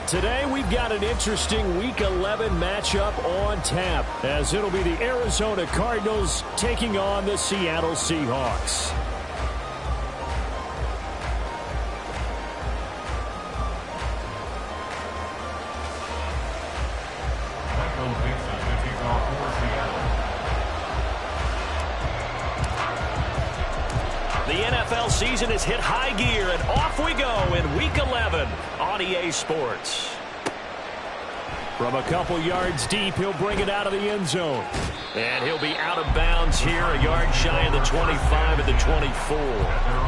Today we've got an interesting Week 11 matchup on tap, as it'll be the Arizona Cardinals taking on the Seattle Seahawks. The NFL season has hit high gear, and off we go in Week 11 on EA Sports. From a couple yards deep, he'll bring it out of the end zone. And he'll be out of bounds here, a yard shy of the 25 at the 24.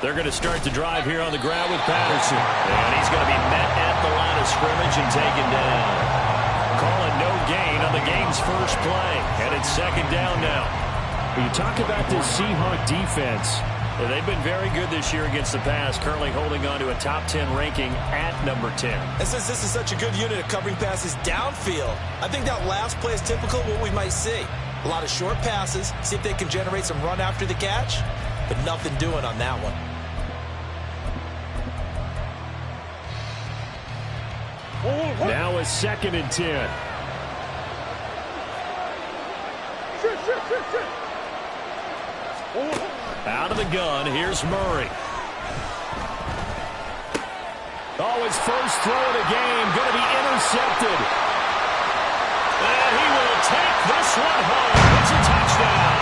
They're going to start the drive here on the ground with Patterson. And he's going to be met at the line of scrimmage and taken down. Calling no gain on the game's first play. And it's second down now. When you talk about this Seahawk defense, they've been very good this year against the pass, currently holding on to a top 10 ranking at number 10. And since this is such a good unit of covering passes downfield, I think that last play is typical of what we might see. A lot of short passes, see if they can generate some run after the catch, but nothing doing on that one. Now a 2nd and 10. Out of the gun, here's Murray. Oh, his first throw of the game, going to be intercepted. And he will take this one home. It's a touchdown.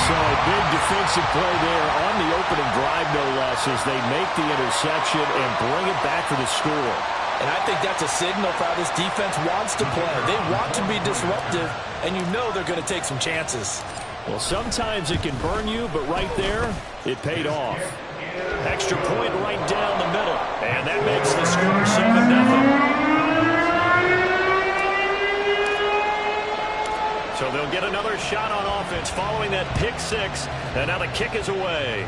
So a big defensive play there on the opening drive, no less, as they make the interception and bring it back for the score. And I think that's a signal for how this defense wants to play. They want to be disruptive, and you know they're going to take some chances. Well, sometimes it can burn you, but right there, it paid off. Extra point right down the middle, and that makes the score 7-0. So they'll get another shot on offense following that pick-6, and now the kick is away.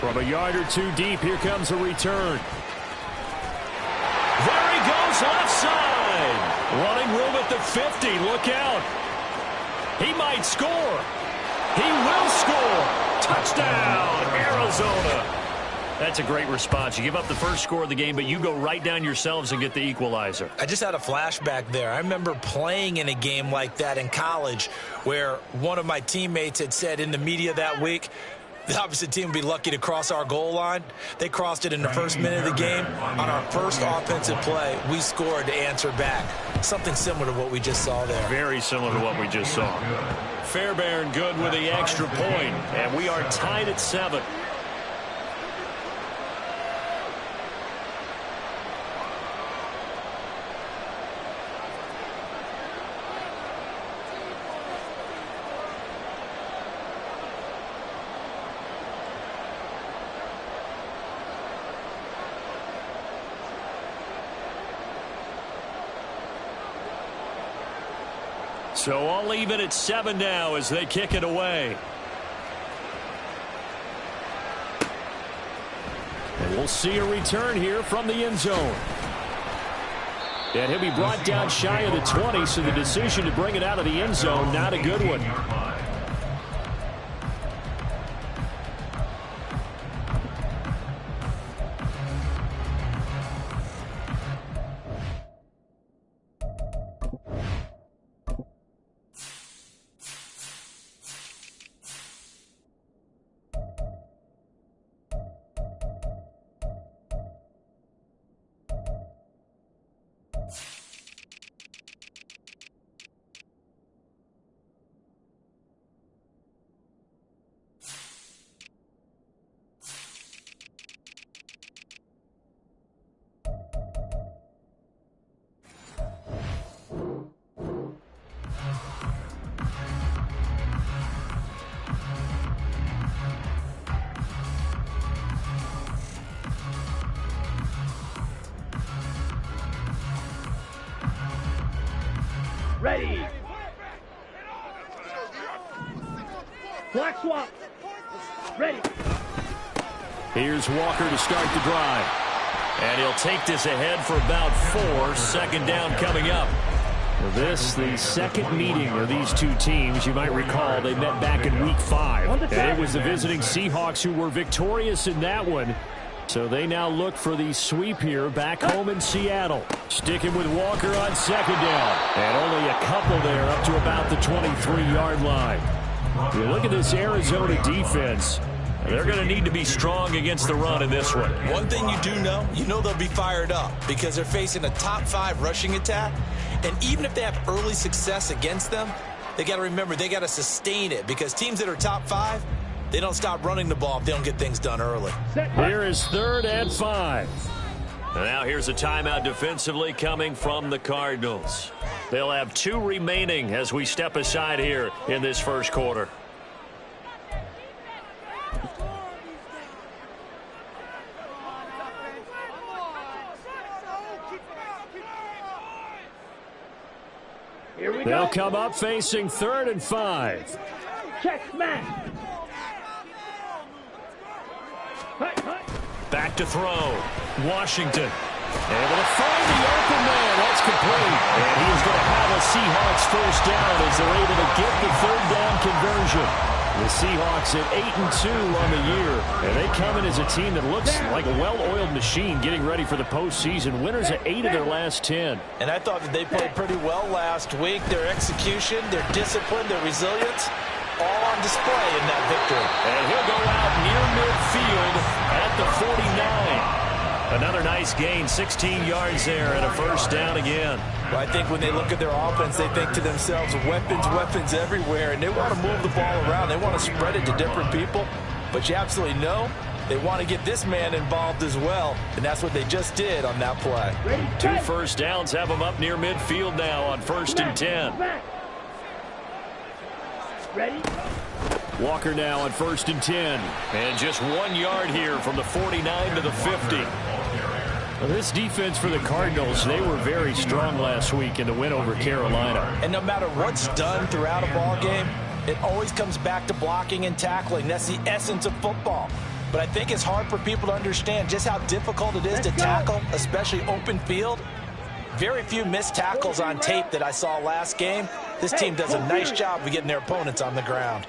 From a yard or two deep, here comes a return. There he goes, left side. Running room at the 50. Look out. He might score. He will score. Touchdown, Arizona. That's a great response. You give up the first score of the game, but you go right down yourselves and get the equalizer. I just had a flashback there. I remember playing in a game like that in college where one of my teammates had said in the media that week, the opposite team would be lucky to cross our goal line. They crossed it in the first minute of the game. On our first offensive play, we scored to answer back. Something similar to what we just saw there. Very similar to what we just saw. Fairbairn good with the extra point, and we are tied at 7. So I'll leave it at 7 now as they kick it away. And we'll see a return here from the end zone. And he'll be brought down shy of the 20, so the decision to bring it out of the end zone, not a good one. Ready. Black swap. Ready. Here's Walker to start the drive. And he'll take this ahead for about 4. Second down coming up. This, the second meeting of these two teams. You might recall they met back in Week 5. And it was the visiting Seahawks who were victorious in that one. So they now look for the sweep here back home in Seattle. Sticking with Walker on second down. And only a couple there up to about the 23-yard line. You look at this Arizona defense. They're going to need to be strong against the run in this one. One thing you do know, they'll be fired up because they're facing a top 5 rushing attack. And even if they have early success against them, they got to remember they got to sustain it because teams that are top 5, they don't stop running the ball if they don't get things done early. Here is 3rd and 5. And now here's a timeout defensively coming from the Cardinals. They'll have 2 remaining as we step aside here in this first quarter. They'll come up facing 3rd and 5. Check smash. Back to throw. Washington able to find the open man. That's complete. And he's going to have a Seahawks first down as they're able to get the 3rd down conversion. The Seahawks at 8-2 on the year. And they come in as a team that looks like a well-oiled machine getting ready for the postseason. Winners at 8 of their last 10. And I thought that they played pretty well last week. Their execution, their discipline, their resilience, all on display in that victory. And he'll go out near midfield at the 49. Another nice gain, 16 yards there and a first down again. Well, I think when they look at their offense, they think to themselves, weapons, weapons everywhere, and they want to move the ball around. They want to spread it to different people, but you absolutely know they want to get this man involved as well, and that's what they just did on that play. 2 first downs have them up near midfield now on 1st and 10. Ready. Walker now on 1st and 10. And just 1 yard here from the 49 to the 50. Well, this defense for the Cardinals, they were very strong last week in the win over Carolina. And no matter what's done throughout a ball game, it always comes back to blocking and tackling. That's the essence of football. But I think it's hard for people to understand just how difficult it is to tackle, especially open field. Very few missed tackles on tape that I saw last game. This team does a nice job of getting their opponents on the ground.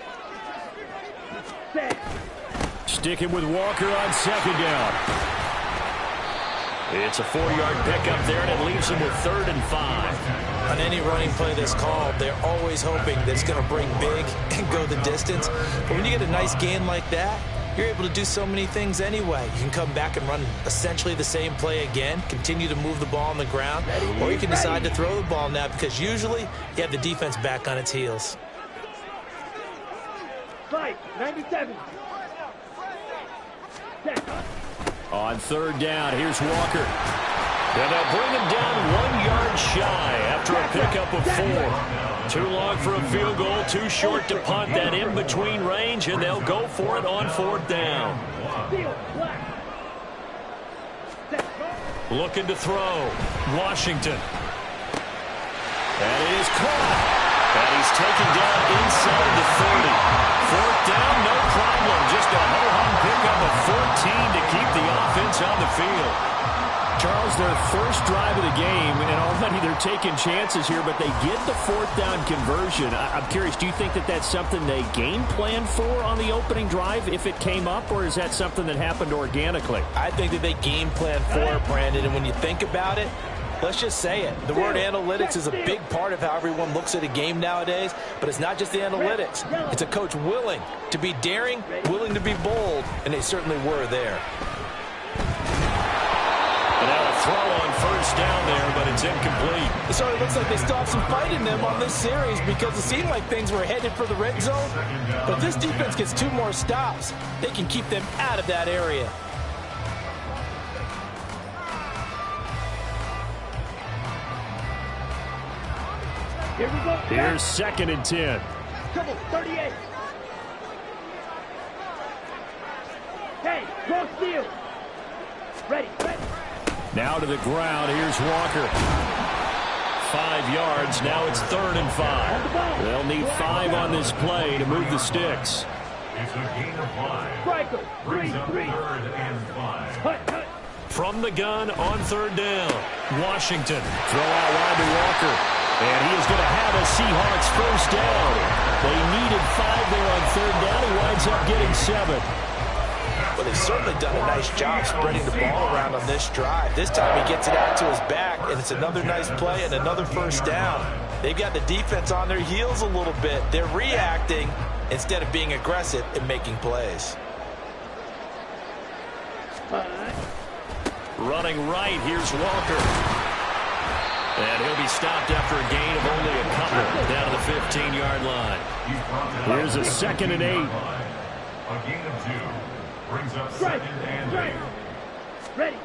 Sticking with Walker on second down. It's a 4-yard pickup there, and it leaves them with 3rd and 5. On any running play that's called, they're always hoping that it's going to bring big and go the distance. But when you get a nice gain like that, you're able to do so many things anyway. You can come back and run essentially the same play again, continue to move the ball on the ground, or you can decide to throw the ball now because usually you have the defense back on its heels. 97. On 3rd down, here's Walker. And they'll bring him down 1 yard shy after a pickup of 4. Too long for a field goal, too short to punt. That in-between range, and they'll go for it on 4th down. Looking to throw. Washington. That is caught. And he's taken down inside the 30. 4th down, no problem. Just a ho-hum pickup of 14 to keep the offense on the field. Charles, their first drive of the game, and already they're taking chances here, but they get the 4th down conversion. I'm curious, do you think that that's something they game planned for on the opening drive if it came up, or is that something that happened organically? I think that they game planned for it, Brandon, and when you think about it, let's just say it. The word analytics is a big part of how everyone looks at a game nowadays, but it's not just the analytics. It's a coach willing to be daring, willing to be bold, and they certainly were there. And now a throw on 1st down there, but it's incomplete. It sort of looks like they still have some fight in them on this series because it seemed like things were headed for the red zone. But if this defense gets 2 more stops, they can keep them out of that area. Here we go. Here's 2nd and 10. Trouble, 38. Hey, cross field. Ready. Now to the ground. Here's Walker. 5 yards. Now it's 3rd and 5. They'll need 5 on this play to move the sticks. It's a gain of 5. Striker, Brings up 3-3. 3rd and 5. Hut. From the gun on 3rd down. Washington throw out wide to Walker. And he is going to have a Seahawks first down. They needed 5 there on 3rd down. He winds up getting 7. Well, they've certainly done a nice job spreading the ball around on this drive. This time he gets it out to his back, and it's another nice play and another first down. They've got the defense on their heels a little bit. They're reacting instead of being aggressive and making plays. Running right, here's Walker. And he'll be stopped after a gain of only a couple down to the 15-yard line. Here's a 2nd and 8. A gain of 2. Brings up 2nd and 8. Ready.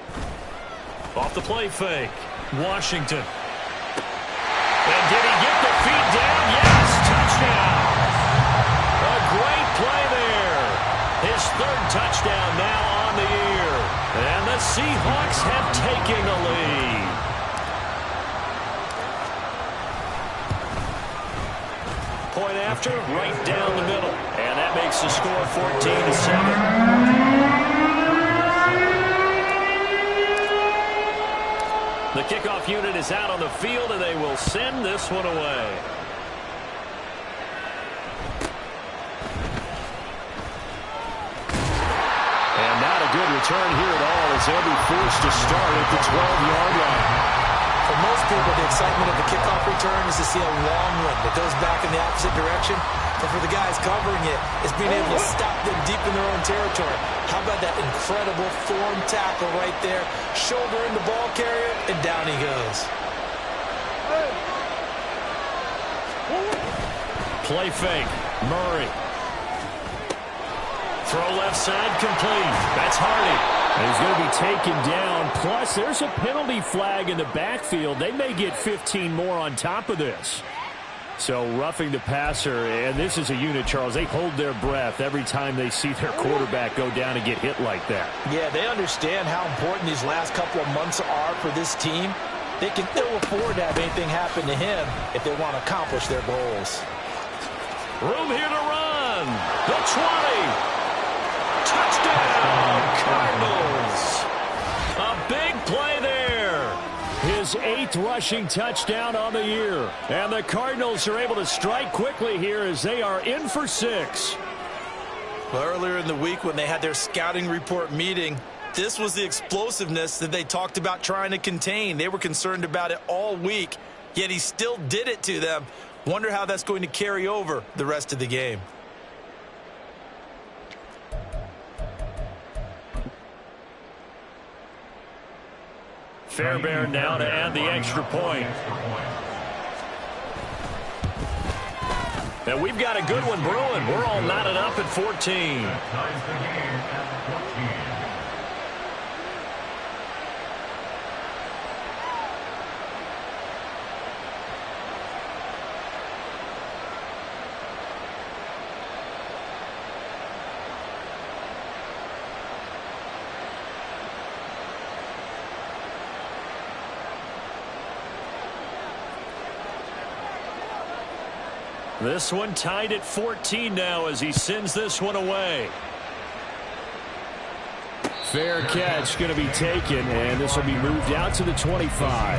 Off the play fake. Washington. And did he get the feet down? Yes, touchdown. A great play there. His 3rd touchdown now on the year. And the Seahawks have taken the lead. Point after, right down the middle. And that makes the score 14-7. The kickoff unit is out on the field, and they will send this one away. And not a good return here at all, as they'll be forced to start at the 12-yard line. For most people, the excitement of the kickoff return is to see a long one that goes back in the opposite direction. But for the guys covering it, it's being able to stop them deep in their own territory. How about that incredible form tackle right there? Shoulder in the ball carrier, and down he goes. Play fake. Murray. Throw left side complete. That's Hardy. He's going to be taken down. Plus, there's a penalty flag in the backfield. They may get 15 more on top of this. So roughing the passer, and this is a unit, Charles. They hold their breath every time they see their quarterback go down and get hit like that. Yeah, they understand how important these last couple of months are for this team. They can ill afford to have anything happen to him if they want to accomplish their goals. Room here to run. The 20. Touchdown, Cardinals. A big play there. His 8th rushing touchdown on the year. And the Cardinals are able to strike quickly here as they are in for 6. Well, earlier in the week when they had their scouting report meeting, this was the explosiveness that they talked about trying to contain. They were concerned about it all week, yet he still did it to them. Wonder how that's going to carry over the rest of the game. Fairbairn now to add the extra point. And we've got a good one brewing. We're all knotted up at 14. This one tied at 14 now as he sends this one away. Fair catch going to be taken, and this will be moved out to the 25.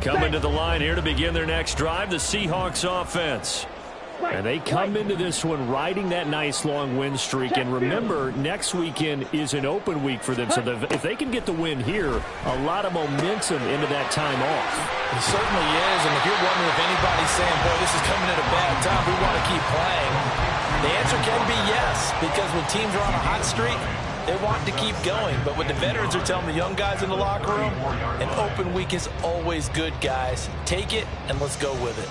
Coming to the line here to begin their next drive, the Seahawks offense. And they come into this one riding that nice long win streak. And remember, next weekend is an open week for them. So if they can get the win here, a lot of momentum into that time off. It certainly is. And if you're wondering if anybody's saying, boy, this is coming at a bad time, we want to keep playing, the answer can be yes. Because when teams are on a hot streak, they want to keep going. But what the veterans are telling the young guys in the locker room, an open week is always good, guys. Take it and let's go with it.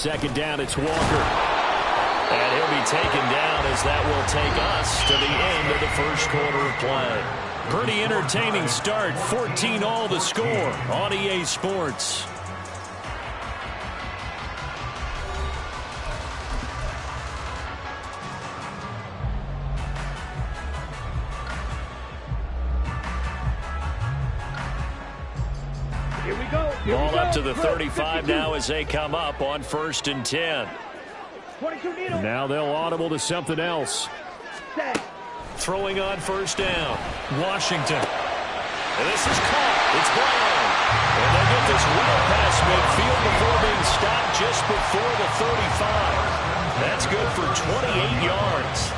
second down. It's Walker. And he'll be taken down as that will take us to the end of the first quarter of play. Pretty entertaining start. 14-all the score on EA Sports. Here we go. Ball up to the 35 now as they come up on 1st and 10. 22 needle. Now they'll audible to something else. Set. Throwing on 1st down. Washington. And this is caught. It's Brown. And they'll get this well past midfield before being stopped just before the 35. That's good for 28 yards.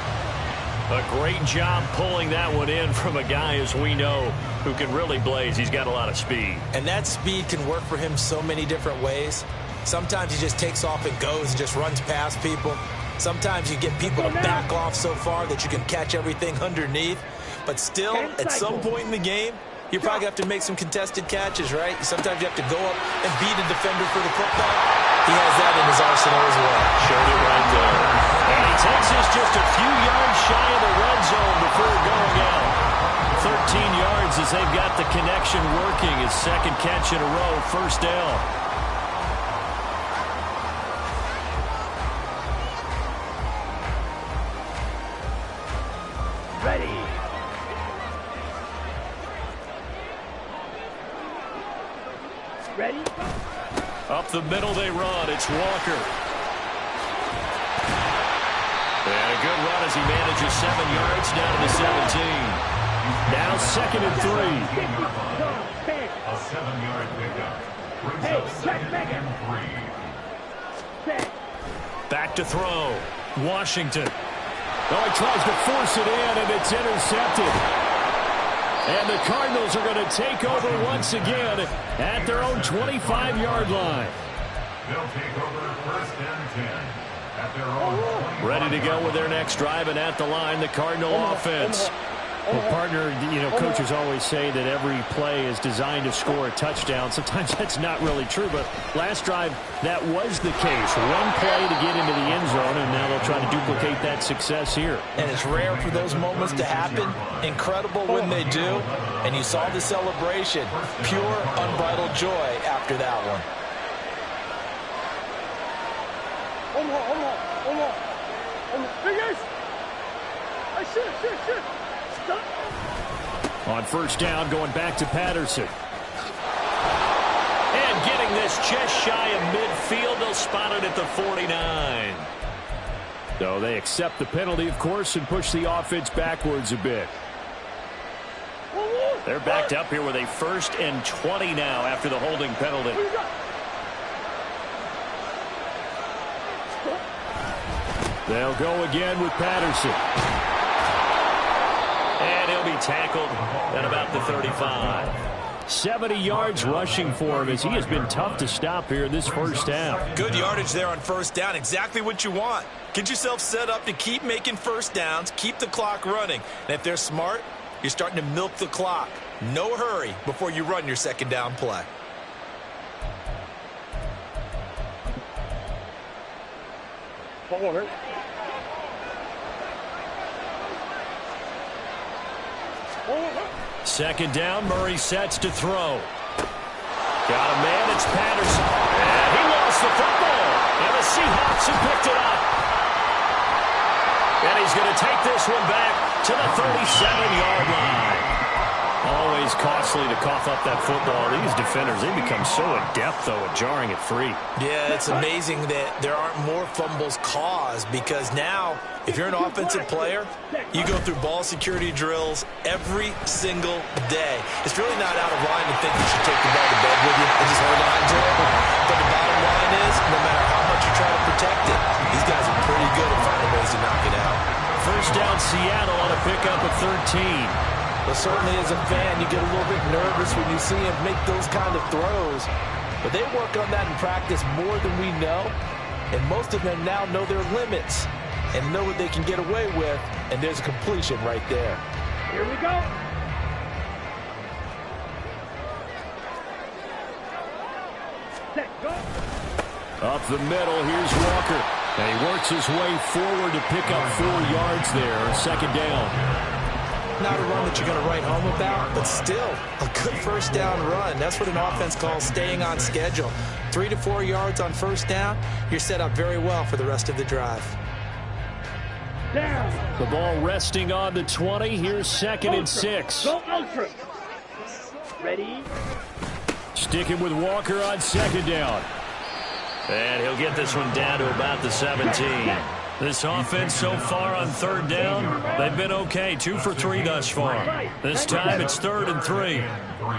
A great job pulling that one in from a guy, as we know, who can really blaze. He's got a lot of speed. And that speed can work for him so many different ways. Sometimes he just takes off and goes and just runs past people. Sometimes you get people to back off so far that you can catch everything underneath. But still, at some point in the game, you probably have to make some contested catches, right? Sometimes you have to go up and beat a defender for the football. He has that in his arsenal as well. Showed it right there. And he takes us just a few yards shy of the red zone before going out. 13 yards as they've got the connection working. His second catch in a row, 1st down. Ready. Ready. Up the middle they run. It's Walker. And a good run as he manages 7 yards down to the 17. Now 2nd and 3. A 7-yard pickup. Brings Hey, up check 2nd back. and 3. Set. Back to throw. Washington. Oh, he tries to force it in, and it's intercepted. And the Cardinals are going to take over once again at their own 25-yard line. They'll take over 1st and 10 at their own 20. Ready to go with their next drive, and at the line, the Cardinal offense. Well, partner, coaches always say that every play is designed to score a touchdown. Sometimes that's not really true, but last drive, that was the case. One play to get into the end zone, and now they'll try to duplicate that success here. And it's rare for those moments to happen. Incredible when they do. And you saw the celebration. Pure, unbridled joy after that one. On 1st down, going back to Patterson. And getting this just shy of midfield, they'll spot it at the 49. So they accept the penalty, of course, and push the offense backwards a bit. They're backed up here with a 1st and 20 now after the holding penalty. They'll go again with Patterson. And he'll be tackled at about the 35. 70 yards rushing for him as he has been tough to stop here in this 1st half. Good yardage there on 1st down. Exactly what you want. Get yourself set up to keep making 1st downs, keep the clock running. And if they're smart, you're starting to milk the clock. No hurry before you run your 2nd down play. Second down, Murray sets to throw. Got a man, it's Patterson. And he lost the football. And the Seahawks have picked it up. And he's going to take this one back to the 37-yard line. Always costly to cough up that football. These defenders, they become so adept, though, at jarring it free. Yeah, it's amazing that there aren't more fumbles caused because now, if you're an offensive player, you go through ball security drills every single day. It's really not out of line to think you should take the ball to bed with you and just hold on to it. But the bottom line is, no matter how much you try to protect it, these guys are pretty good at finding ways to knock it out. 1st down, Seattle on a pickup of 13. But certainly as a fan, you get a little bit nervous when you see him make those kind of throws. But they work on that in practice more than we know. And most of them now know their limits and know what they can get away with. And there's a completion right there. Here we go. Set, go. Up the middle, here's Walker. And he works his way forward to pick up 4 yards there. Second down. Not a run that you're going to write home about, but still a good first down run. That's what an offense calls staying on schedule. 3 to 4 yards on first down, you're set up very well for the rest of the drive. Down. The ball resting on the 20. Here's second and 6. Go ultra. Ready? Sticking with Walker on second down. And he'll get this one down to about the 17. This offense so far on third down, they've been okay. 2 for 3 thus far. This time it's 3rd and 3.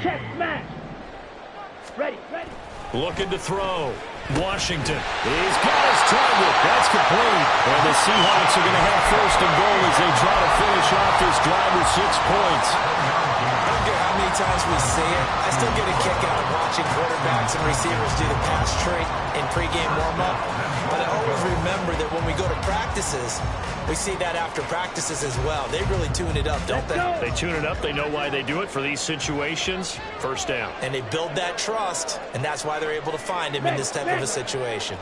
Check, smash. Ready, ready. Looking to throw. Washington. He's got his target. That's complete. And the Seahawks are going to have 1st and goal as they try to finish off this drive with 6 points. I don't care how many times we see it. I still get a kick out of watching quarterbacks and receivers do the pass tree in pregame warm-up. But I always remember that when we go to practices, we see that after practices as well. They really tune it up, don't they? They tune it up. They know why they do it for these situations. First down. And they build that trust, and that's why they're able to find him in this type of a situation.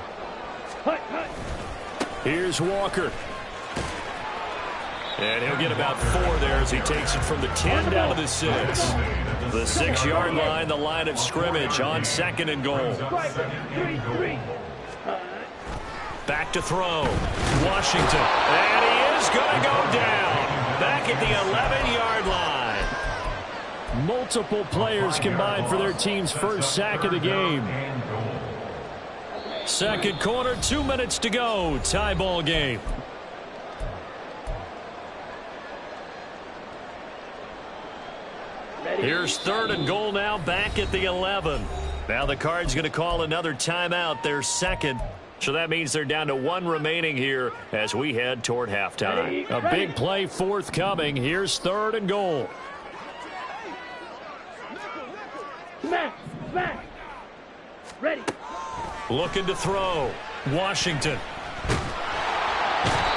Here's Walker. And he'll get about 4 there as he takes it from the 10 down to the 6. The 6-yard line, the line of scrimmage on 2nd and goal. Back to throw. Washington. And he is going to go down. Back at the 11-yard line. Multiple players combined for their team's first sack of the game. Second quarter, 2 minutes to go. Tie ball game. Here's 3rd and goal now, back at the 11. Now the Cards going to call another timeout, their second. So that means they're down to 1 remaining here as we head toward halftime. A big play forthcoming. Here's 3rd and goal. Smash, smash. Ready. Looking to throw. Washington.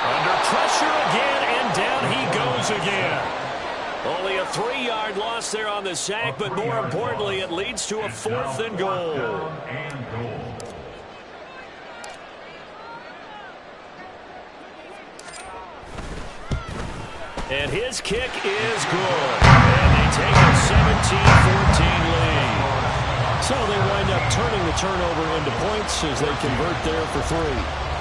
Under pressure again, and down he goes again. Only a 3-yard loss there on the sack, but more importantly, it leads to a 4th and goal. And his kick is good. And they take a 17-14 lead. So they wind up turning the turnover into points as they convert there for 3.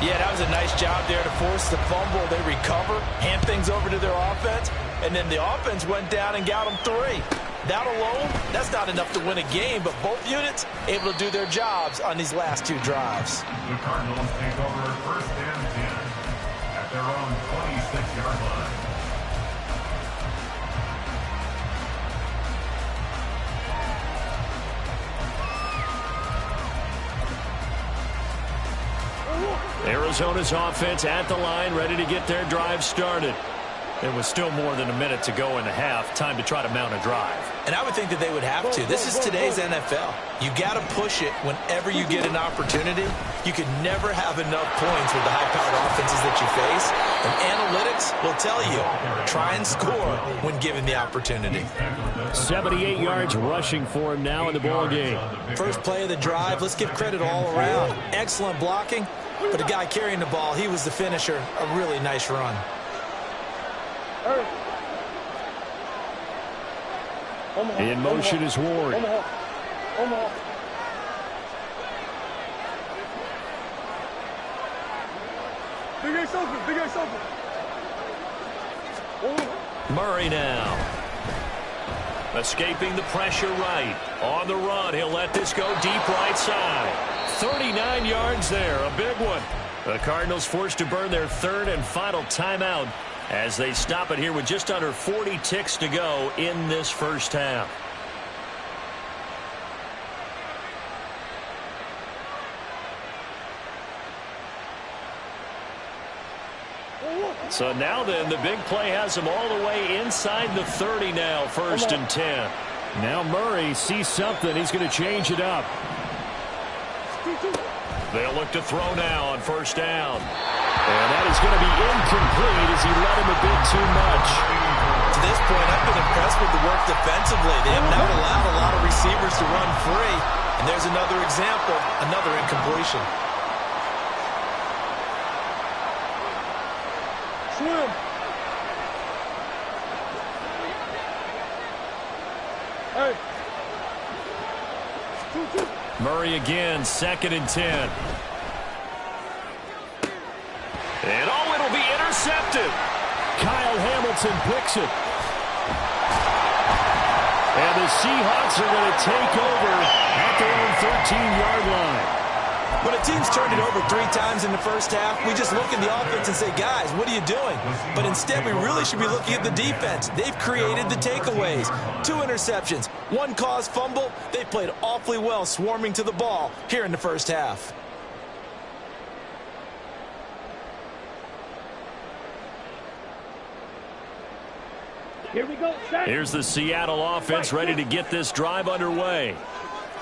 Yeah, that was a nice job there to force the fumble. They recover, hand things over to their offense, and then the offense went down and got them 3. That alone, that's not enough to win a game, but both units able to do their jobs on these last 2 drives. The Cardinals take over 1st and 10 at their own 26-yard line. Arizona's offense at the line, ready to get their drive started. There was still more than a minute to go in the half. Time to try to mount a drive. And I would think that they would have to. This is today's NFL. You got to push it whenever you get an opportunity. You could never have enough points with the high-powered offenses that you face. And analytics will tell you, try and score when given the opportunity. 78 yards rushing for him now in the ball game. First play of the drive, let's give credit all around. Excellent blocking, but the guy carrying the ball, he was the finisher. A really nice run. In motion is Ward. Murray now. Escaping the pressure right. On the run, he'll let this go deep right side. 39 yards there, a big one. The Cardinals forced to burn their 3rd and final timeout as they stop it here with just under 40 ticks to go in this first half. So now then, the big play has them all the way inside the 30 now, 1st and 10. Now Murray sees something. He's going to change it up. They'll look to throw now on 1st down. And that is going to be incomplete as he let him a bit too much. To this point, I've been impressed with the work defensively. They have not allowed a lot of receivers to run free. And there's another example, another incompletion. Swim. Hey. Murray again, 2nd and 10. And oh, it'll be intercepted. Kyle Hamilton picks it. And the Seahawks are going to take over at their own 13-yard line. When a team's turned it over 3 times in the first half, we just look at the offense and say, guys, what are you doing? But instead, we really should be looking at the defense. They've created the takeaways. 2 interceptions, 1 caused fumble. They played awfully well swarming to the ball here in the first half. Here we go. Here's the Seattle offense ready to get this drive underway.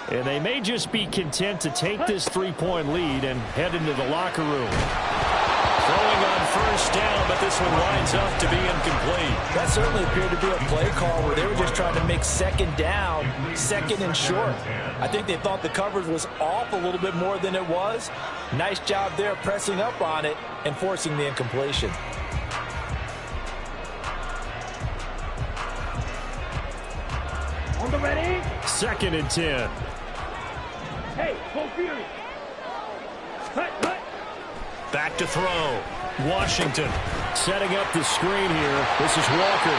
And they may just be content to take this 3-point lead and head into the locker room. Throwing on first down, but this one winds up to be incomplete. That certainly appeared to be a play call where they were just trying to make 2nd down, 2nd and short. I think they thought the coverage was off a little bit more than it was. Nice job there pressing up on it and forcing the incompletion. On the ready. 2nd and 10. Hey, go Fury. Cut. Back to throw. Washington setting up the screen here. This is Walker.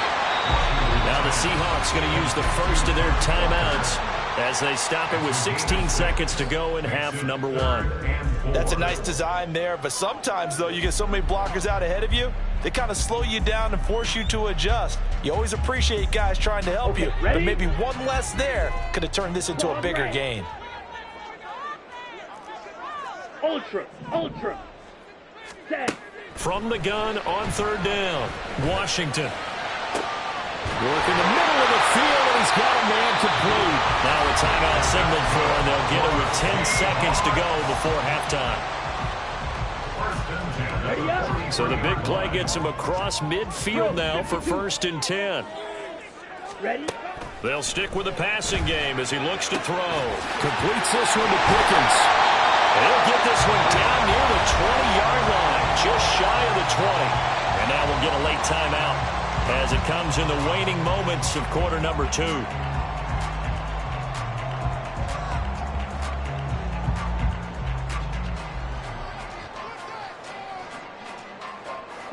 Now the Seahawks going to use the first of their timeouts as they stop it with 16 seconds to go in half number 1. That's a nice design there, but sometimes, though, you get so many blockers out ahead of you, they kind of slow you down and force you to adjust. You always appreciate guys trying to help you, but maybe one less there could have turned this into a bigger gain. Ultra. Set. From the gun on 3rd down. Washington. Work in the middle of the field, and he's got a man complete. Now a timeout signaled for, and they'll get it with 10 seconds to go before halftime. So the big play gets him across midfield now for 1st and 10. Ready? They'll stick with the passing game as he looks to throw. Completes this one to Pickens. He'll get this one down near the 20-yard line, just shy of the 20. And now we'll get a late timeout as it comes in the waning moments of quarter number 2.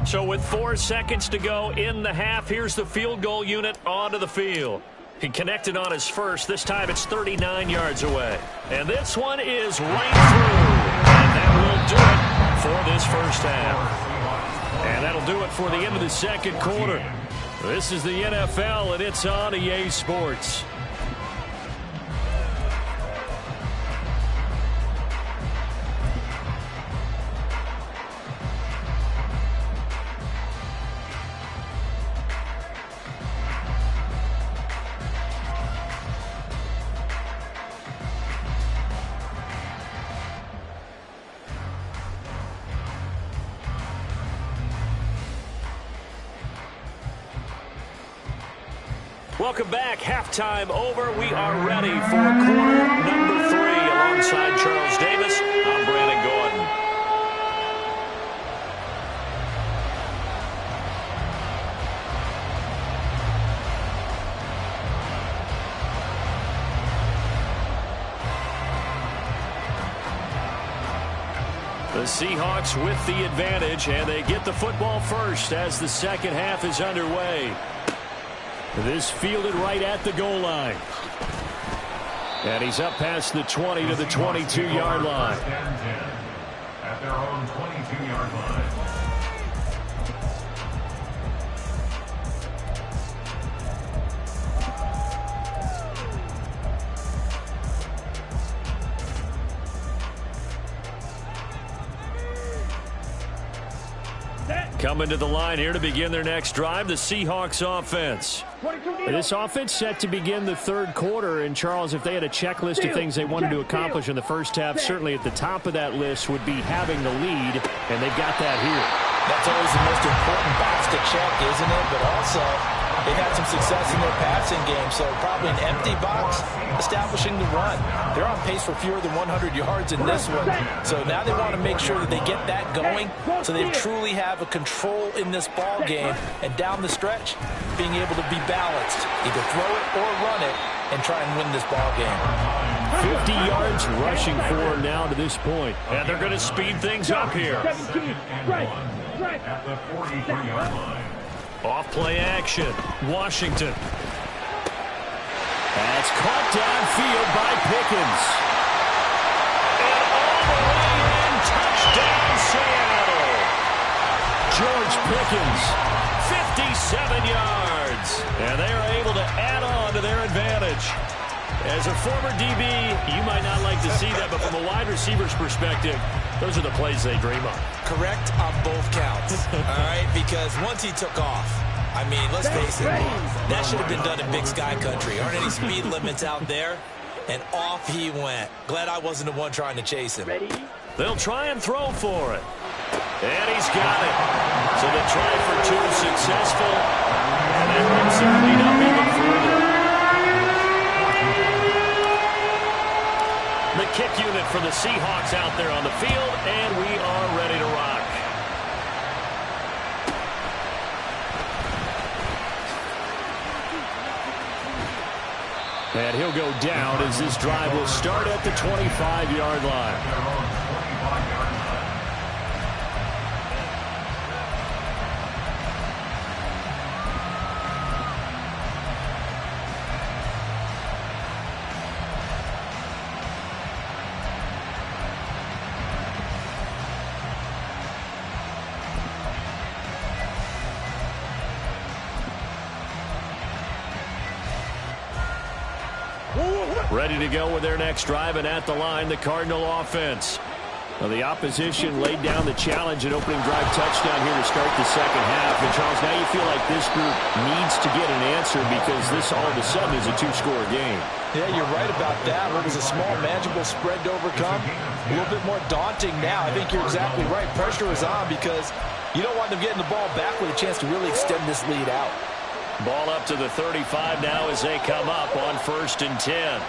So with 4 seconds to go in the half, here's the field goal unit onto the field. He connected on his first. This time it's 39 yards away. And this one is right through. And that will do it for this first half. And that'll do it for the end of the 2nd quarter. This is the NFL, and it's on EA Sports. Welcome back. Halftime over. We are ready for quarter number 3. Alongside Charles Davis, I'm Brandon Gordon. The Seahawks with the advantage, and they get the football first as the second half is underway. This fielded right at the goal line. And he's up past the 20 to the 22-yard line. At their own 22-yard line. Coming to the line here to begin their next drive, the Seahawks offense. This offense set to begin the 3rd quarter. And, Charles, if they had a checklist of things they wanted to accomplish in the first half, certainly at the top of that list would be having the lead, and they've got that here. That's always the most important box to check, isn't it? But also, They've had some success in their passing game, so probably an empty box establishing the run. They're on pace for fewer than 100 yards in this one, so now they want to make sure that they get that going so they truly have a control in this ball game, and down the stretch, being able to be balanced, either throw it or run it, and try and win this ball game. 50 yards rushing for now to this point. And they're going to speed things up here. 17, right. At the 43-yard line. Off play action. Washington. That's caught downfield by Pickens. And all the way in. Touchdown, Seattle. George Pickens, 57 yards. And they are able to add on to their advantage. As a former DB, you might not like to see that, but from a wide receiver's perspective, those are the plays they dream of. Correct on both counts, all right? Because once he took off, I mean, let's face it, that should have been done in Big Sky Country. Aren't any speed limits out there? And off he went. Glad I wasn't the one trying to chase him. They'll try and throw for it. And he's got it. So the try for two successful. And that moves their lead up even further. The kick unit for the Seahawks out there on the field, and we are ready to rock. And he'll go down as this drive will start at the 25-yard line. Ready to go with their next drive, and at the line, the Cardinal offense. Well, the opposition laid down the challenge and opening drive touchdown here to start the second half. And, Charles, now you feel like this group needs to get an answer because this all of a sudden is a two-score game. Yeah, you're right about that. What was a small, manageable spread to overcome? A little bit more daunting now. I think you're exactly right. Pressure is on because you don't want them getting the ball back with a chance to really extend this lead out. Ball up to the 35 now as they come up on 1st and 10.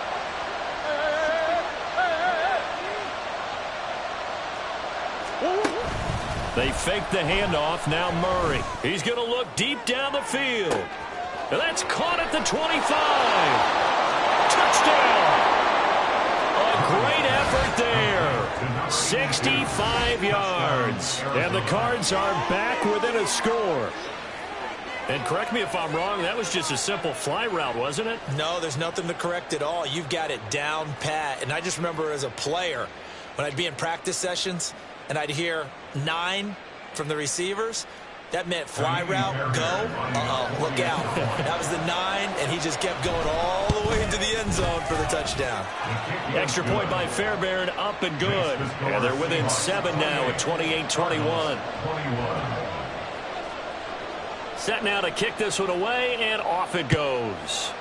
They fake the handoff. Now Murray. He's going to look deep down the field. And that's caught at the 25. Touchdown. A great effort there. 65 yards. And the Cards are back within a score. And correct me if I'm wrong, that was just a simple fly route, wasn't it? No, there's nothing to correct at all. You've got it down pat. And I just remember as a player, when I'd be in practice sessions, and I'd hear 9 from the receivers, that meant fly route, go, look out. That was the 9, and he just kept going all the way into the end zone for the touchdown. Extra point by Fairbairn, up and good. And they're within 7 now at 28-21. Set now to kick this one away, and off it goes.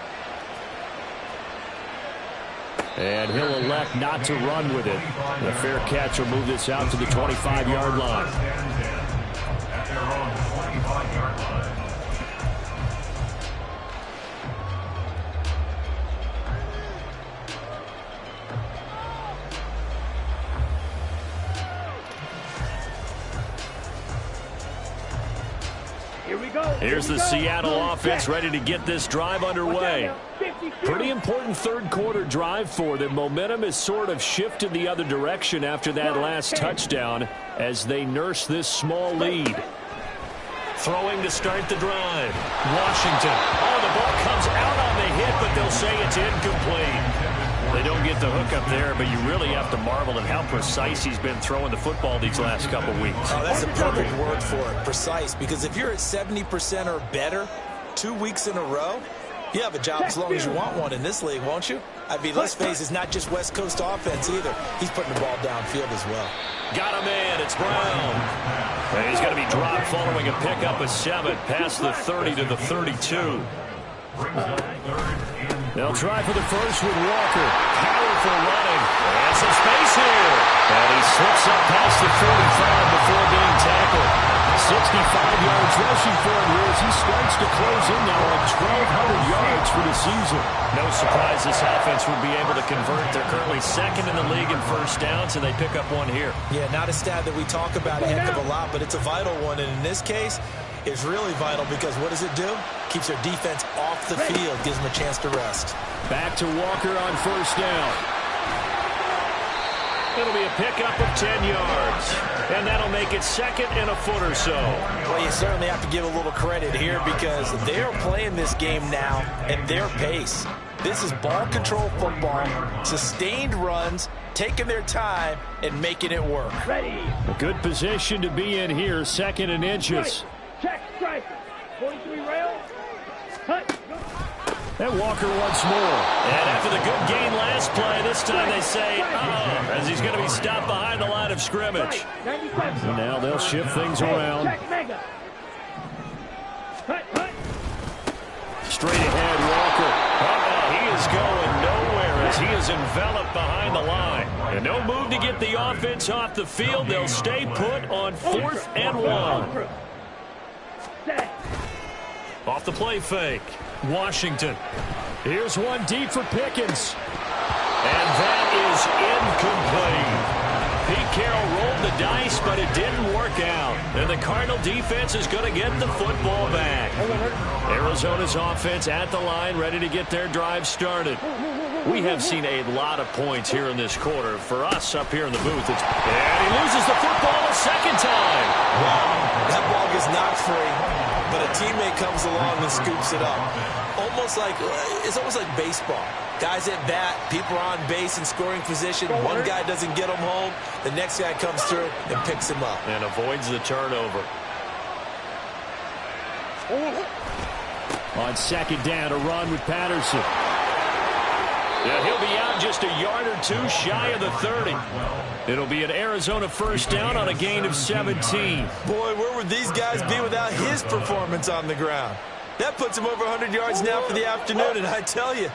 And he'll elect not to run with it. The fair catch will move this out to the 25-yard line. At their own 25-yard line. Here we go. Here's the Seattle offense ready to get this drive underway. Pretty important third-quarter drive for them. Momentum has sort of shifted the other direction after that last touchdown as they nurse this small lead. Throwing to start the drive. Washington. Oh, the ball comes out on the hit, but they'll say it's incomplete. They don't get the hook up there, but you really have to marvel at how precise he's been throwing the football these last couple weeks. Oh, that's a perfect word for it, precise, because if you're at 70% or better 2 weeks in a row, you have a job as long as you want one in this league, won't you? I mean, let's face it, it's not just West Coast offense either. He's putting the ball downfield as well. Got a man. It's Brown. And he's going to be dropped following a pickup of 7 past the 30 to the 32. They'll try for the first with Walker. Powerful running. And some space here. And he slips up past the 45 before being tackled. 65 yards rushing for him here as he starts to close in now on 1,200 yards for the season. No surprise this offense would be able to convert. They're currently second in the league in first downs, and they pick up one here. Yeah, not a stat that we talk about a heck of a lot, but it's a vital one. And in this case, it's really vital because what does it do? Keeps their defense off the field, gives them a chance to rest. Back to Walker on first down. It'll be a pickup of 10 yards, and that'll make it second and a foot or so. Well, you certainly have to give a little credit here because they're playing this game now at their pace. This is ball control football, sustained runs, taking their time and making it work. Ready. A good position to be in here, second and inches. Check, strike. 43 rail. Cut. And Walker once more. And after the good gain last play, this time they say, as he's going to be stopped behind the line of scrimmage. And now they'll shift things around. Straight ahead, Walker. He is going nowhere as he is enveloped behind the line. And no move to get the offense off the field. They'll stay put on 4th and 1. Off the play fake. Washington. Here's one deep for Pickens. And that is incomplete. Pete Carroll rolled the dice, but it didn't work out. And the Cardinal defense is going to get the football back. Arizona's offense at the line, ready to get their drive started. We have seen a lot of points here in this quarter. For us up here in the booth, and he loses the football a second time. Wow, that ball gets knocked free, but a teammate comes along and scoops it up. It's almost like baseball. Guys at bat, people are on base in scoring position. One guy doesn't get him home. The next guy comes through and picks him up. And avoids the turnover. On second down, a run with Patterson. Yeah, he'll be out just a yard or two shy of the 30. It'll be an Arizona first down on a gain of 17. Boy, where would these guys be without his performance on the ground? That puts him over 100 yards now for the afternoon, and I tell you,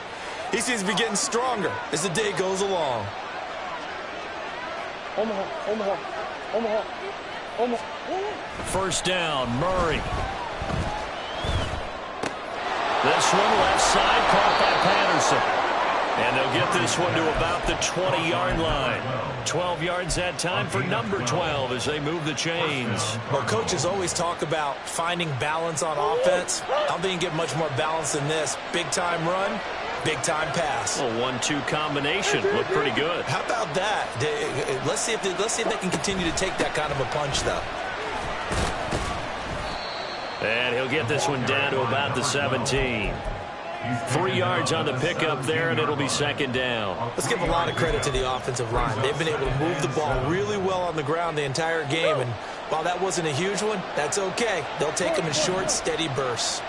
he seems to be getting stronger as the day goes along. First down, Murray. This one left side, caught by Patterson. And they'll get this one to about the 20-yard line. 12 yards that time for number 12 as they move the chains. Well, coaches always talk about finding balance on offense. I don't think you get much more balance than this. Big-time run, big-time pass. A 1-2 combination. Looked pretty good. How about that? Let's see if they can continue to take that kind of a punch, though. And he'll get this one down to about the 17. 3 yards on the pickup there, and it'll be second down. Let's give a lot of credit to the offensive line. They've been able to move the ball really well on the ground the entire game, and while that wasn't a huge one, that's okay. They'll take them in short, steady bursts.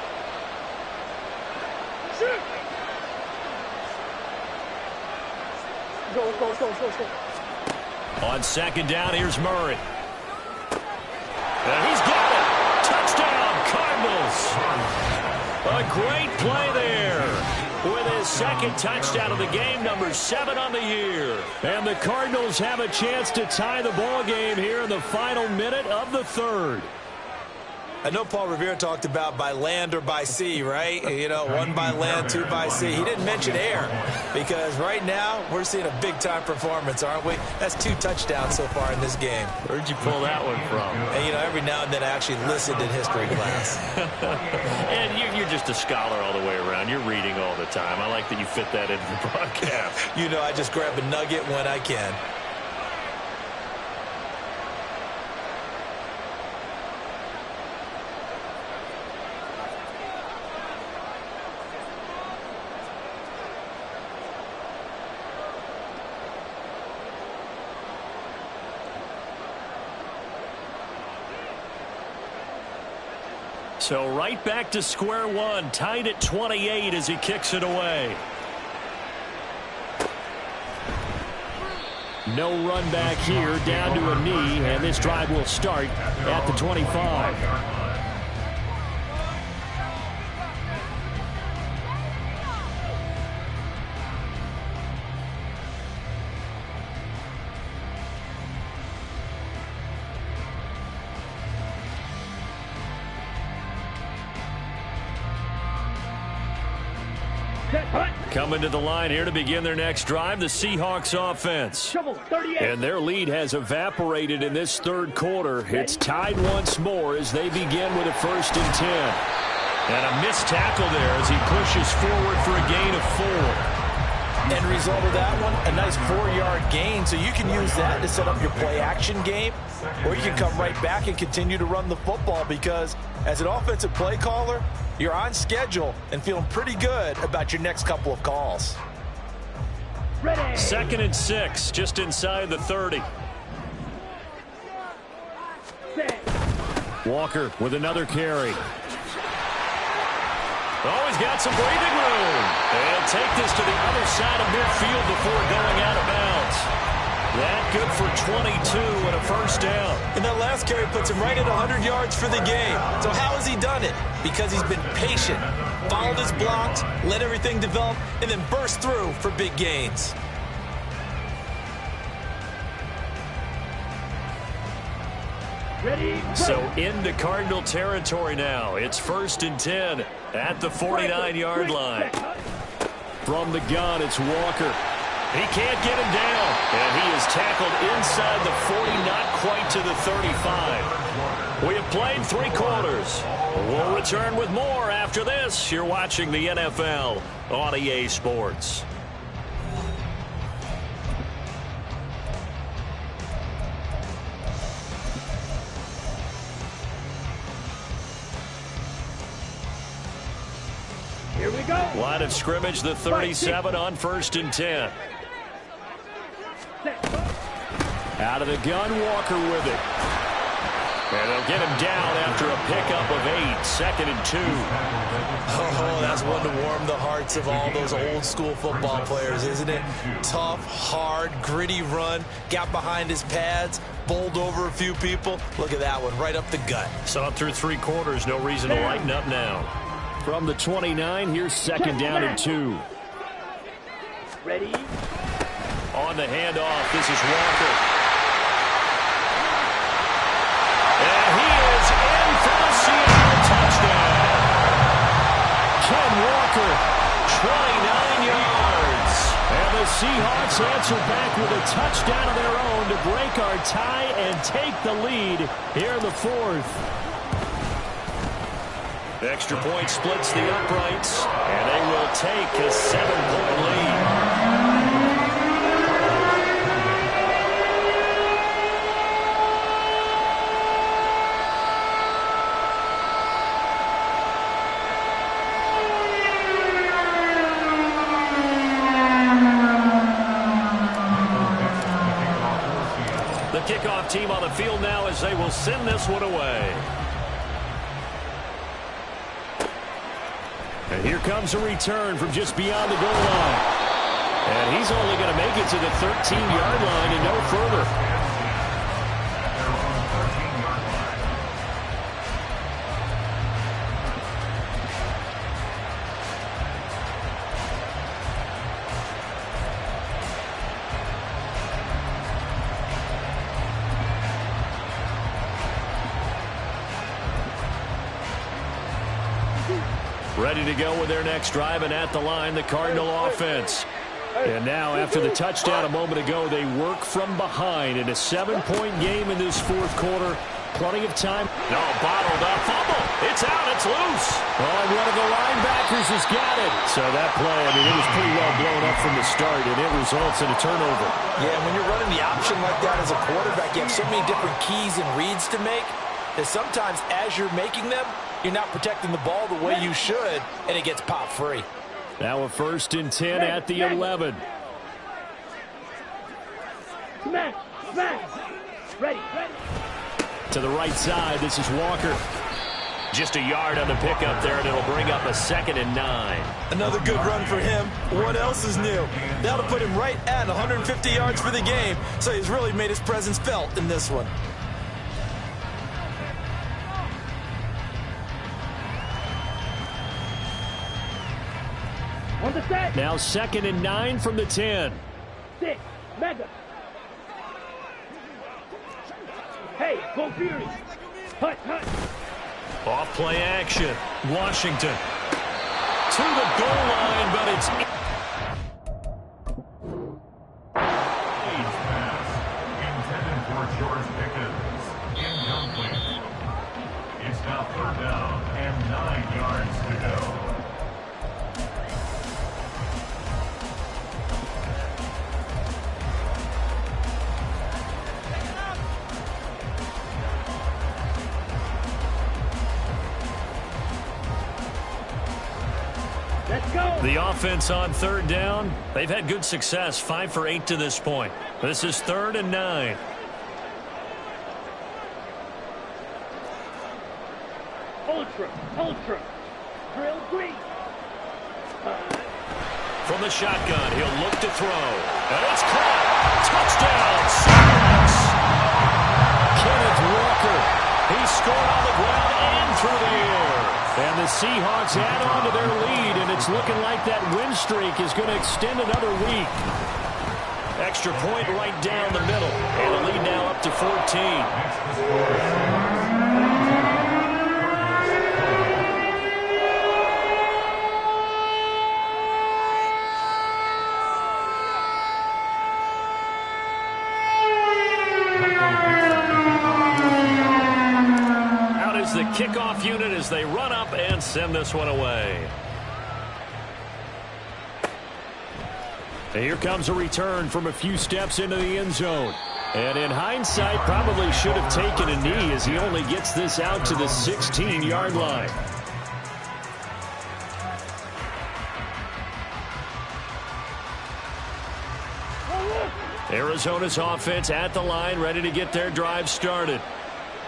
On second down, here's Murray. And he's got it. Touchdown, Cardinals. A great play there with his second touchdown of the game, number 7 on the year. And the Cardinals have a chance to tie the ball game here in the final minute of the third. I know Paul Revere talked about by land or by sea, right? You know, 1 by land, 2 by sea. He didn't mention air because right now we're seeing a big-time performance, aren't we? That's 2 touchdowns so far in this game. Where'd you pull that one from? And, you know, every now and then I actually listened in history class. And you're just a scholar all the way around. You're reading all the time. I like that you fit that into the broadcast. You know, I just grab a nugget when I can. So right back to square one, tied at 28 as he kicks it away. No run back here, down to a knee, and this drive will start at the 25. Coming to the line here to begin their next drive, the Seahawks offense. And their lead has evaporated in this third quarter. It's tied once more as they begin with a 1st and 10. And a missed tackle there as he pushes forward for a gain of 4. End result of that one, a nice 4-yard gain. So you can use that to set up your play-action game, or you can come right back and continue to run the football because as an offensive play caller, you're on schedule and feeling pretty good about your next couple of calls. 2nd and 6, just inside the 30. Walker with another carry. Oh, he's got some breathing room. And take this to the other side of midfield before going out of bounds. That good for 22 and a 1st down. And that last carry puts him right at 100 yards for the game. So how has he done it? Because he's been patient, followed his blocks, let everything develop, and then burst through for big gains. So into Cardinal territory now. It's 1st and 10 at the 49-yard line. From the gun, it's Walker. He can't get him down. And he is tackled inside the 40, not quite to the 35. We have played 3 quarters. We'll return with more after this. You're watching the NFL on EA Sports. Here we go. Line of scrimmage, the 37 on 1st and 10. Out of the gun, Walker with it. And they'll get him down after a pickup of 8, 2nd and 2. Oh, that's one to warm the hearts of all those old school football players, isn't it? Tough, hard, gritty run, got behind his pads, bowled over a few people. Look at that one, right up the gut. Saw it through 3 quarters, no reason to lighten up now. From the 29, here's 2nd down and 2. Ready? On the handoff, this is Walker. And he is in for the Seattle touchdown. Ken Walker, 29 yards. And the Seahawks answer back with a touchdown of their own to break our tie and take the lead here in the 4th. Extra point splits the uprights, and they will take a 7-point lead. The kickoff team on the field now as they will send this one away. And here comes a return from just beyond the goal line. And he's only going to make it to the 13-yard line and no further. Ready to go with their next drive, and at the line, the Cardinal offense. And now, after the touchdown a moment ago, they work from behind in a 7-point game in this 4th quarter. Plenty of time. No, bottled up. Fumble. It's out. It's loose. Oh, and one of the linebackers has got it. So that play, I mean, it was pretty well blown up from the start, and it results in a turnover. Yeah, when you're running the option like that as a quarterback, you have so many different keys and reads to make that sometimes as you're making them, you're not protecting the ball the way you should, and it gets popped free. Now a 1st and 10 at the 11. Smash! Smash! Ready! Ready! To the right side, this is Walker. Just a yard on the pickup there, and it'll bring up a 2nd and 9. Another good run for him. What else is new? That'll put him right at 150 yards for the game, so he's really made his presence felt in this one. On the set. Now 2nd and 9 from the 10. 6. Mega. Hey, go Fury. Hut, hut. Off play action. Washington. to the goal line, but it's... Intended for George Pickens. Incomplete. It's now 3rd down and 9 yards to go. Let's go. The offense on 3rd down. They've had good success, 5 for 8 to this point. This is 3rd and 9. Ultra. Drill green. From the shotgun, he'll look to throw. And it's caught. Touchdown, Seahawks. Kenneth Walker. He scored on the ground and through the air. And the Seahawks add on to their lead, and it's looking like that win streak is going to extend another week. Extra point right down the middle. And the lead now up to 14. The kickoff unit as they run up and send this one away. Here comes a return from a few steps into the end zone. And in hindsight, probably should have taken a knee as he only gets this out to the 16-yard line. Arizona's offense at the line, ready to get their drive started.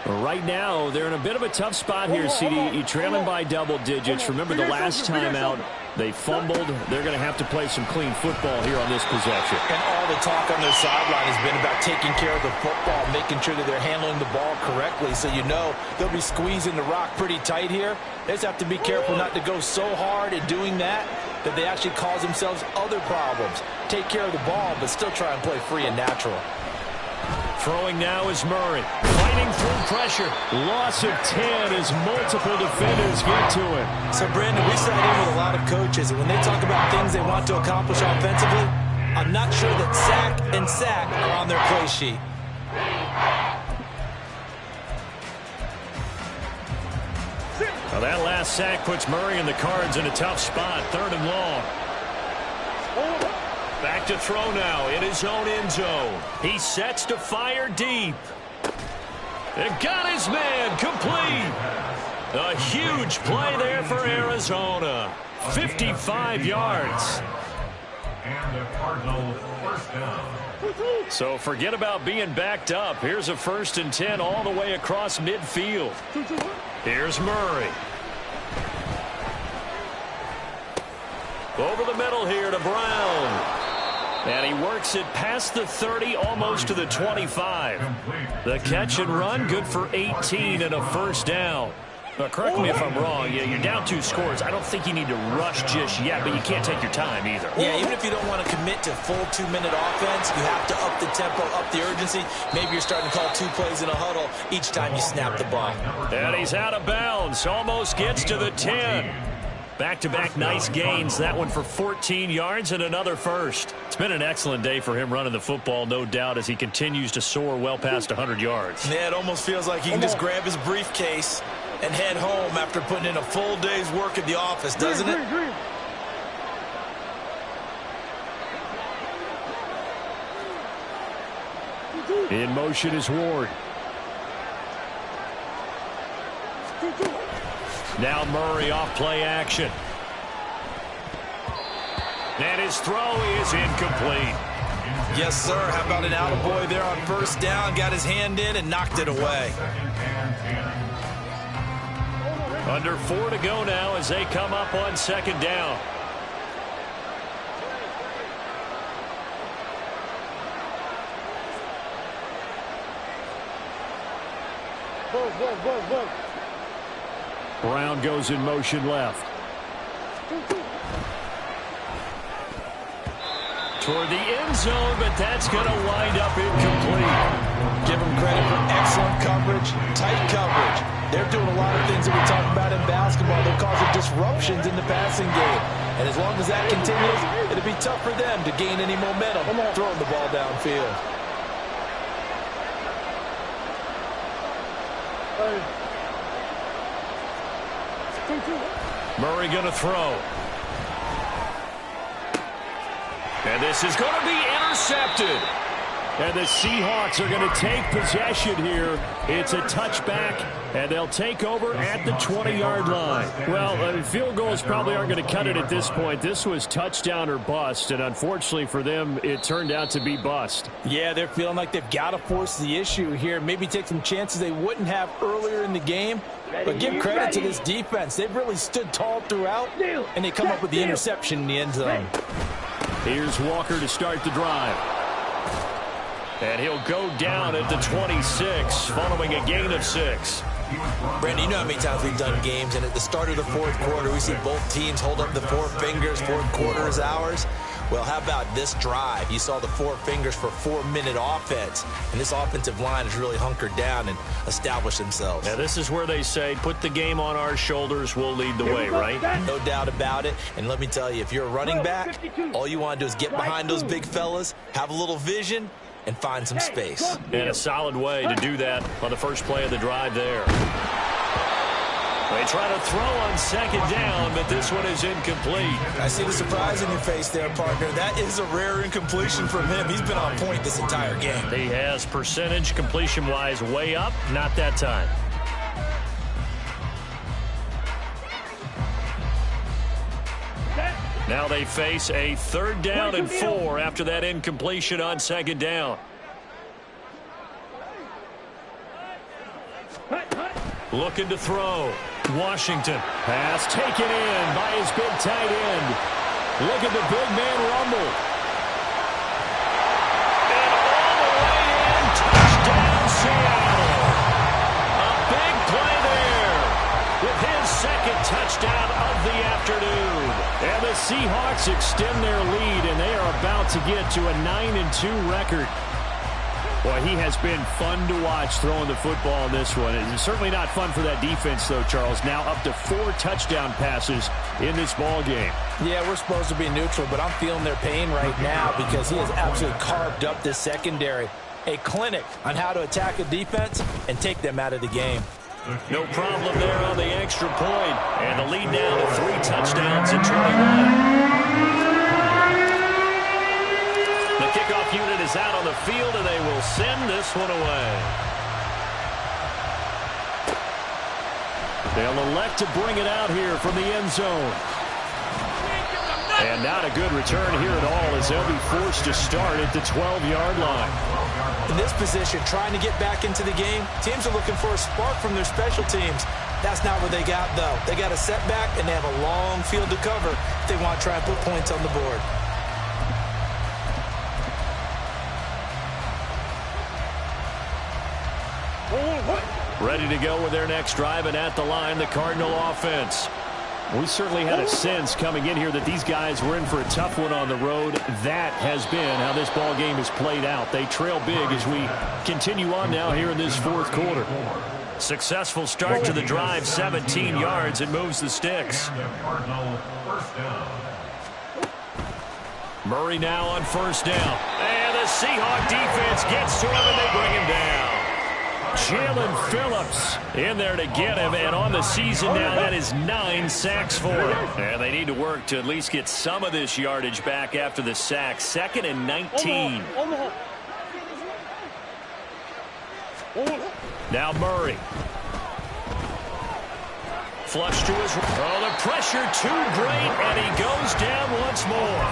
Right now, they're in a bit of a tough spot here, CD. You're trailing by double digits. Remember the last time out, they fumbled. They're going to have to play some clean football here on this possession. And all the talk on their sideline has been about taking care of the football, making sure that they're handling the ball correctly. So you know they'll be squeezing the rock pretty tight here. They just have to be careful not to go so hard in doing that they actually cause themselves other problems. Take care of the ball, but still try and play free and natural. Throwing now is Murray. Fighting through pressure. Loss of 10 as multiple defenders get to him. So, Brandon, we sat in with a lot of coaches, and when they talk about things they want to accomplish offensively, I'm not sure that sack are on their play sheet. Well, that last sack puts Murray and the Cards in a tough spot. 3rd and long. Back to throw now in his own end zone. He sets to fire deep. And got his man complete. A huge play there for Arizona. 55 yards. And the Cardinals 1st down. So forget about being backed up. Here's a 1st and 10 all the way across midfield. Here's Murray. Over the middle here to Brown. And he works it past the 30, almost to the 25. The catch and run, good for 18 and a 1st down. Now, correct me if I'm wrong. Yeah, you're down 2 scores. I don't think you need to rush just yet, but you can't take your time either. Yeah, even if you don't want to commit to full 2-minute offense, you have to up the tempo, up the urgency. Maybe you're starting to call 2 plays in a huddle each time you snap the ball. And he's out of bounds. Almost gets to the 10. Back-to-back nice gains. That one for 14 yards and another 1st. It's been an excellent day for him running the football, no doubt, as he continues to soar well past 100 yards. Yeah, it almost feels like he can just grab his briefcase and head home after putting in a full day's work at the office, doesn't it? In motion is Ward. Now Murray off play action. And his throw is incomplete. Yes, sir. How about an attaboy there on 1st down? Got his hand in and knocked it away. Under 4 to go now as they come up on 2nd down. Brown goes in motion left. Toward the end zone, but that's going to wind up incomplete. Give them credit for excellent coverage, tight coverage. They're doing a lot of things that we talk about in basketball, they're causing disruptions in the passing game. And as long as that continues, it'll be tough for them to gain any momentum throwing the ball downfield. Murray going to throw. And this is going to be intercepted. And the Seahawks are going to take possession here. It's a touchback, and they'll take over at the 20-yard line. Well, field goals probably aren't going to cut it at this point. This was touchdown or bust, and unfortunately for them, it turned out to be bust. Yeah, they're feeling like they've got to force the issue here. Maybe take some chances they wouldn't have earlier in the game. But give credit to this defense. They've really stood tall throughout, and they come up with the interception in the end zone. Here's Walker to start the drive. And he'll go down at the 26 following a gain of 6. Brandon, you know how many times we've done games, and at the start of the fourth quarter, we see both teams hold up the four fingers, fourth quarter is ours. Well, how about this drive? You saw the four fingers for 4-minute offense, and this offensive line has really hunkered down and established themselves. Now, this is where they say, put the game on our shoulders, we'll lead the way, right? No doubt about it, and let me tell you, if you're a running back, all you want to do is get behind those big fellas, have a little vision, and find some space. And a solid way to do that on the first play of the drive there. They try to throw on second down, but this one is incomplete. I see the surprise in your face there, partner. That is a rare incompletion from him. He's been on point this entire game. He has percentage completion-wise way up, not that time. Now they face a 3rd down and 4 after that incompletion on second down. Looking to throw. Washington. Pass taken in by his big tight end. Look at the big man rumble. And all the way in. Touchdown, Seattle. A big play there with his second touchdown of the afternoon. And the Seahawks extend their lead, and they are about to get to a 9-2 record. Boy, he has been fun to watch throwing the football in this one. It's certainly not fun for that defense, though, Charles. Now up to 4 touchdown passes in this ball game. Yeah, we're supposed to be neutral, but I'm feeling their pain right now because he has absolutely carved up this secondary. A clinic on how to attack a defense and take them out of the game. No problem there on the extra point. And the lead now to 3 touchdowns in 21. The kickoff unit is out on the field, and they will send this one away. They'll elect to bring it out here from the end zone. And not a good return here at all as they'll be forced to start at the 12-yard line. In this position, trying to get back into the game, teams are looking for a spark from their special teams. That's not what they got, though. They got a setback, and they have a long field to cover if they want to try and put points on the board. Ready to go with their next drive, and at the line, the Cardinal offense. We certainly had a sense coming in here that these guys were in for a tough one on the road. That has been how this ball game has played out. They trail big as we continue on now here in this fourth quarter. Successful start to the drive, 17 yards. It moves the sticks. Murray now on first down. And the Seahawk defense gets to him, and they bring him down. Jalen Phillips in there to get him, and on the season now, that is 9 sacks for him. And they need to work to at least get some of this yardage back after the sack. 2nd and 19. Now Murray. Flush to his... Oh, the pressure too great, and he goes down once more.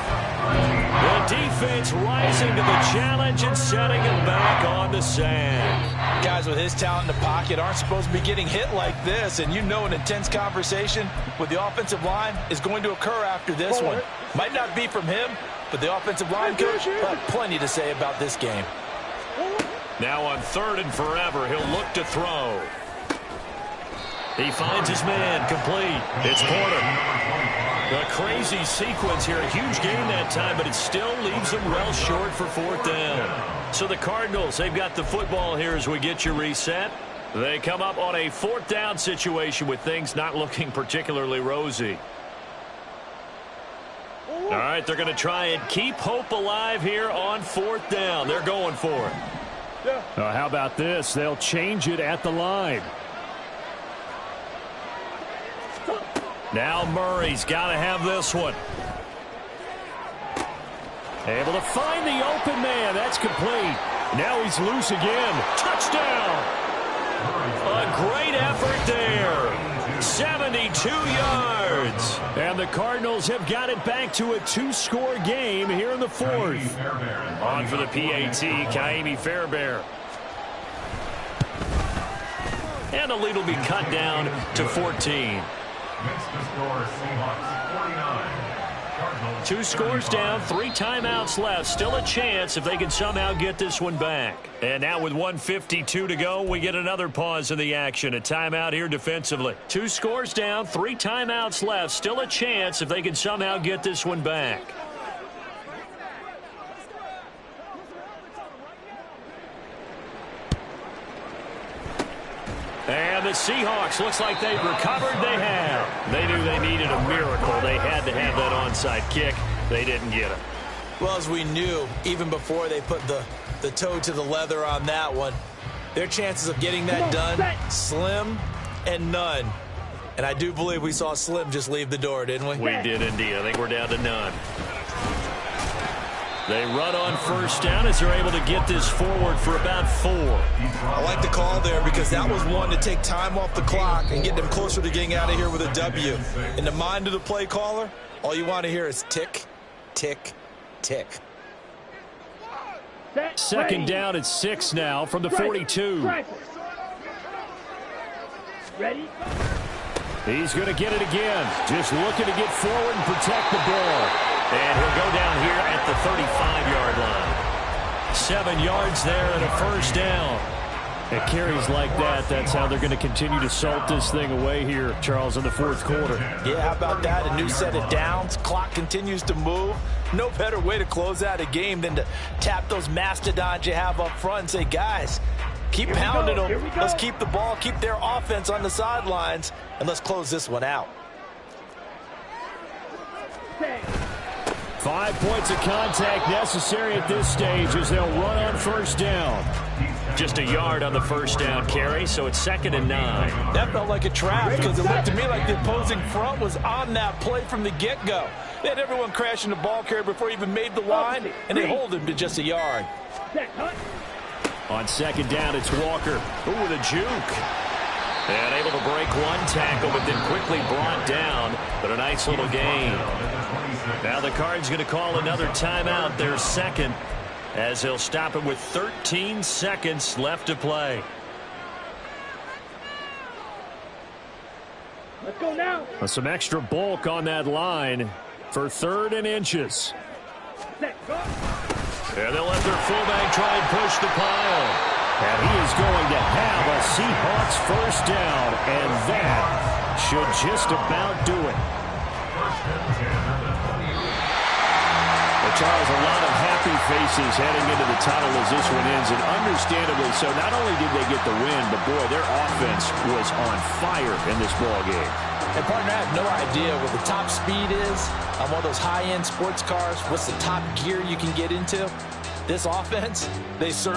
The defense rising to the challenge and setting him back on the sand. Guys with his talent in the pocket aren't supposed to be getting hit like this, and you know an intense conversation with the offensive line is going to occur after this one. Might not be from him, but the offensive line coach will have plenty to say about this game. Now on 3rd and forever, he'll look to throw. He finds his man, complete. It's Porter. A crazy sequence here. A huge gain that time, but it still leaves them well short for 4th down. So the Cardinals, they've got the football here as we get you reset. They come up on a 4th down situation with things not looking particularly rosy. All right, they're going to try and keep hope alive here on 4th down. They're going for it. How about this? They'll change it at the line. Now Murray's got to have this one. Able to find the open man. That's complete. Now he's loose again. Touchdown. A great effort there. 72 yards. And the Cardinals have got it back to a 2-score game here in the 4th. On for the PAT, Kaimi Fairbairn. And the lead will be cut down to 14. Next to score, Seahawks 49. 2 scores down, 3 timeouts left. Still a chance if they can somehow get this one back. And now with 1:52 to go, we get another pause in the action. A timeout here defensively. 2 scores down, 3 timeouts left. Still a chance if they can somehow get this one back. And the Seahawks, looks like they've recovered. They have. They knew they needed a miracle. They had to have that onside kick. They didn't get it. Well, as we knew, even before they put the toe to the leather on that one, their chances of getting that done, slim and none. And I do believe we saw Slim just leave the door, didn't we? We did indeed. I think we're down to none. They run on 1st down as they're able to get this forward for about 4. I like the call there because that was one to take time off the clock and get them closer to getting out of here with a W. In the mind of the play caller, all you want to hear is tick, tick, tick. 2nd down at 6 now from the 42. Ready? He's going to get it again. Just looking to get forward and protect the ball. And he'll go down here at the 35-yard line. 7 yards there and a 1st down. At carries like that, that's how they're going to continue to salt this thing away here, Charles, in the 4th quarter. Yeah, how about that? A new set of downs. Clock continues to move. No better way to close out a game than to tap those mastodons you have up front and say, guys, keep pounding them. Let's keep the ball, keep their offense on the sidelines, and let's close this one out. 5 points of contact necessary at this stage as they'll run on 1st down. Just a yard on the 1st down carry, so it's 2nd and 9. That felt like a trap because it looked to me like the opposing front was on that play from the get-go. They had everyone crashing the ball carrier before he even made the line, and they hold him to just a yard. On 2nd down, it's Walker. Ooh, with a juke. And able to break one tackle, but then quickly brought down. But a nice little gain. Now the Cards going to call another timeout, their 2nd, as they'll stop it with 13 seconds left to play. Let's go now. Some extra bulk on that line for 3rd and inches. And they'll let their fullback try and push the pile. And he is going to have a Seahawks 1st down, and that should just about do it. Well, Charles, a lot of happy faces heading into the tunnel as this one ends, and understandably so. Not only did they get the win, but, boy, their offense was on fire in this ball game. And, partner, I have no idea what the top speed is on one of those high-end sports cars. What's the top gear you can get into? This offense, they certainly